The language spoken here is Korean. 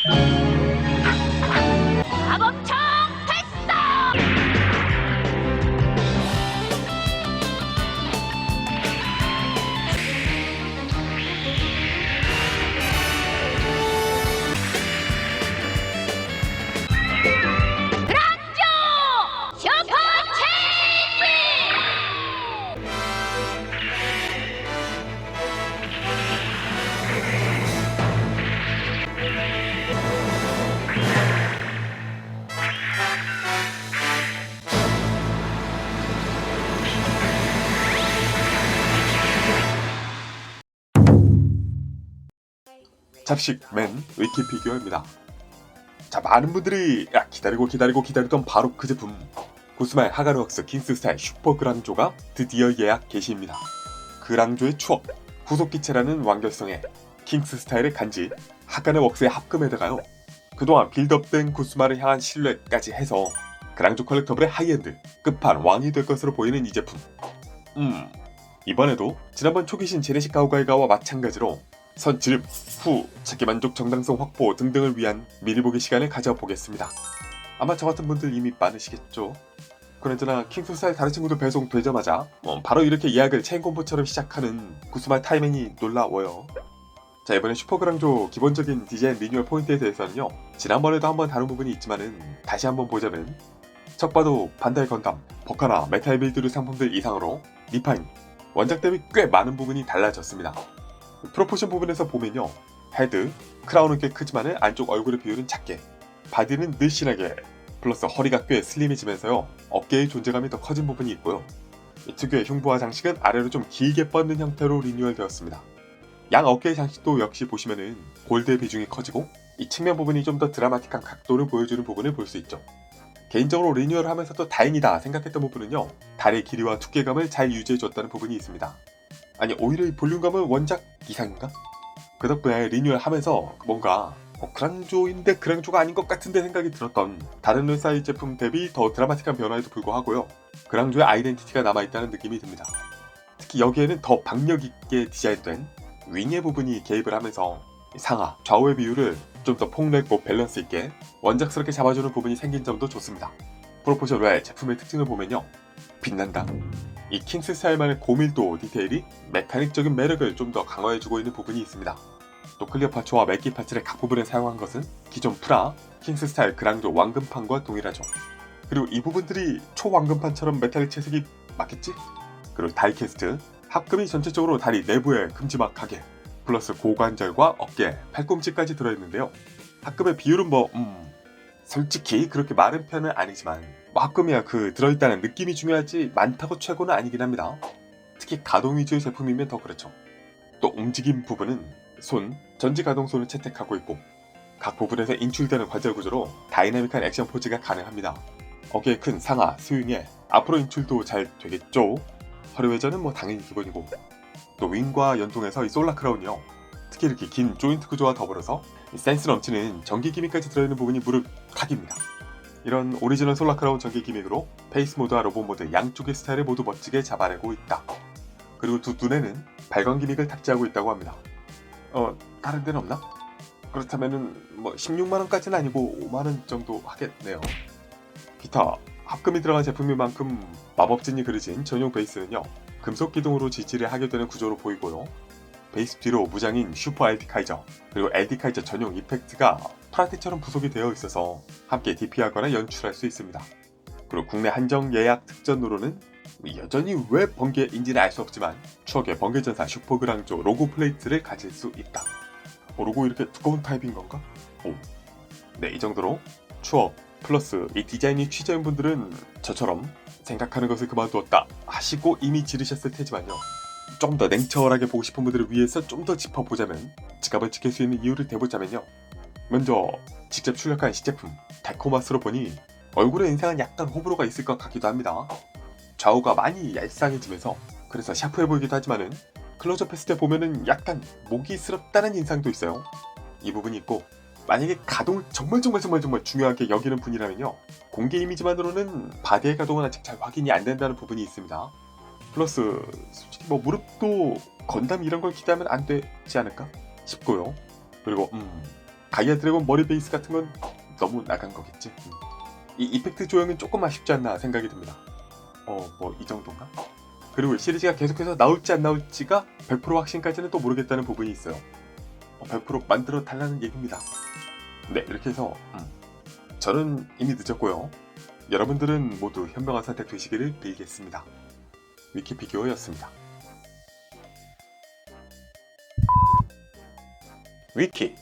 마법총 발사! 그랑조 슈퍼 체인지! 잡식 맨 위키피규어입니다. 자, 많은 분들이 기다리던 바로 그 제품 구스마의 하가르웍스 킹스스타일 슈퍼 그랑조가 드디어 예약 개시입니다. 그랑조의 추억, 후속기체라는 완결성에 킹스스타일의 간지, 하가르웍스의 합금에다가요, 그동안 빌드업된 구스마를 향한 신뢰까지 해서 그랑조 컬렉터블의 하이엔드, 끝판 왕이 될 것으로 보이는 이 제품. 이번에도 지난번 초기신 제네식 가오가이가와 마찬가지로 선지름, 후, 자기만족 정당성 확보 등등을 위한 미리보기 시간을 가져보겠습니다. 아마 저같은 분들 이미 많으시겠죠? 그나저나 킹스스타일 다른 친구들 배송되자마자 바로 이렇게 예약을 체인콤보처럼 시작하는 구스마 타이밍이 놀라워요. 자, 이번에 슈퍼그랑조 기본적인 디자인 리뉴얼 포인트에 대해서는요, 지난번에도 한번 다룬 부분이 있지만은 다시 한번 보자면 척 봐도 반다이 건담, 버카나, 메탈 빌드류 상품들 이상으로 리파인, 원작 대비 꽤 많은 부분이 달라졌습니다. 프로포션 부분에서 보면요, 헤드, 크라운은 꽤 크지만은 안쪽 얼굴의 비율은 작게, 바디는 늘씬하게, 플러스 허리가 꽤 슬림해지면서요, 어깨의 존재감이 더 커진 부분이 있고요. 특유의 흉부와 장식은 아래로 좀 길게 뻗는 형태로 리뉴얼 되었습니다. 양 어깨의 장식도 역시 보시면은 골드의 비중이 커지고, 이 측면 부분이 좀 더 드라마틱한 각도를 보여주는 부분을 볼 수 있죠. 개인적으로 리뉴얼을 하면서도 다행이다 생각했던 부분은요, 다리의 길이와 두께감을 잘 유지해줬다는 부분이 있습니다. 아니, 오히려 이 볼륨감은 원작 이상인가? 그 덕분에 리뉴얼 하면서 뭔가 그랑조인데 그랑조가 아닌 것 같은데 생각이 들었던 다른 룬사이 제품 대비 더 드라마틱한 변화에도 불구하고요, 그랑조의 아이덴티티가 남아있다는 느낌이 듭니다. 특히 여기에는 더 박력있게 디자인된 윙의 부분이 개입을 하면서 상하, 좌우의 비율을 좀 더 폭넓고 밸런스 있게 원작스럽게 잡아주는 부분이 생긴 점도 좋습니다. 프로포션 외 제품의 특징을 보면요, 빛난다. 이 킹스 스타일만의 고밀도 디테일이 메카닉적인 매력을 좀 더 강화해주고 있는 부분이 있습니다. 또 클리어 파츠와 맥기 파츠를 각 부분에 사용한 것은 기존 프라, 킹스 스타일 그랑조 왕금판과 동일하죠. 그리고 이 부분들이 초왕금판처럼 메탈릭 채색이 맞겠지? 그리고 다이캐스트, 합금이 전체적으로 다리 내부에 큼지막하게, 플러스 고관절과 어깨, 팔꿈치까지 들어있는데요. 합금의 비율은 솔직히 그렇게 마른 편은 아니지만 합금이야 그 들어있다는 느낌이 중요하지 많다고 최고는 아니긴 합니다. 특히 가동 위주의 제품이면 더 그렇죠. 또 움직임 부분은 손, 전지 가동손을 채택하고 있고, 각 부분에서 인출되는 관절 구조로 다이나믹한 액션 포즈가 가능합니다. 어깨의 큰 상하, 스윙에 앞으로 인출도 잘 되겠죠. 허리 회전은 당연히 기본이고, 또 윙과 연동해서 이 솔라 크라운이요, 특히 이렇게 긴 조인트 구조와 더불어서 센스 넘치는 전기 기믹까지 들어있는 부분이 무릎 각입니다. 이런 오리지널 솔라 크라운 전기 기믹으로 페이스 모드와 로봇 모드 양쪽의 스타일을 모두 멋지게 잡아내고 있다. 그리고 두 눈에는 발광 기믹을 탑재하고 있다고 합니다. 다른 데는 없나? 그렇다면은 16만원까지는 아니고 5만원 정도 하겠네요. 기타, 합금이 들어간 제품인 만큼 마법진이 그려진 전용 베이스는요, 금속 기둥으로 지지를 하게 되는 구조로 보이고요. 베이스 뒤로 무장인 슈퍼 LD 카이저, 그리고 LD 카이저 전용 이펙트가 프라티처럼 부속이 되어 있어서 함께 DP하거나 연출할 수 있습니다. 그리고 국내 한정 예약 특전으로는 여전히 왜 번개인지는 알 수 없지만 추억의 번개전사 슈퍼그랑조 로고 플레이트를 가질 수 있다. 로고 이렇게 두꺼운 타입인 건가? 네, 이 정도로 추억 플러스 이 디자인이 취재인 분들은 저처럼 생각하는 것을 그만두었다 하시고 이미 지르셨을 테지만요, 좀 더 냉철하게 보고 싶은 분들을 위해서 좀 더 짚어보자면, 지갑을 지킬 수 있는 이유를 대보자면요, 먼저 직접 출력한 시제품 데코마스로 보니 얼굴의 인상은 약간 호불호가 있을 것 같기도 합니다. 좌우가 많이 얄쌍해지면서 그래서 샤프해 보이기도 하지만은 클로즈업 했을 때 보면은 약간 모기스럽다는 인상도 있어요. 이 부분이 있고, 만약에 가동을 정말 중요하게 여기는 분이라면요, 공개 이미지만으로는 바디의 가동은 아직 잘 확인이 안 된다는 부분이 있습니다. 플러스 솔직히 무릎도 건담 이런 걸 기대하면 안 되지 않을까 싶고요. 그리고 가이아 드래곤 머리 베이스 같은 건 너무 나간 거겠지. 이 이펙트 조형은 조금 아쉽지 않나 생각이 듭니다. 뭐 이 정도인가? 그리고 시리즈가 계속해서 나올지 안 나올지가 100% 확신까지는 또 모르겠다는 부분이 있어요. 100% 만들어 달라는 얘기입니다. 네, 이렇게 해서 저는 이미 늦었고요. 여러분들은 모두 현명한 선택 되시기를 빌겠습니다. 위키피규어였습니다. 위키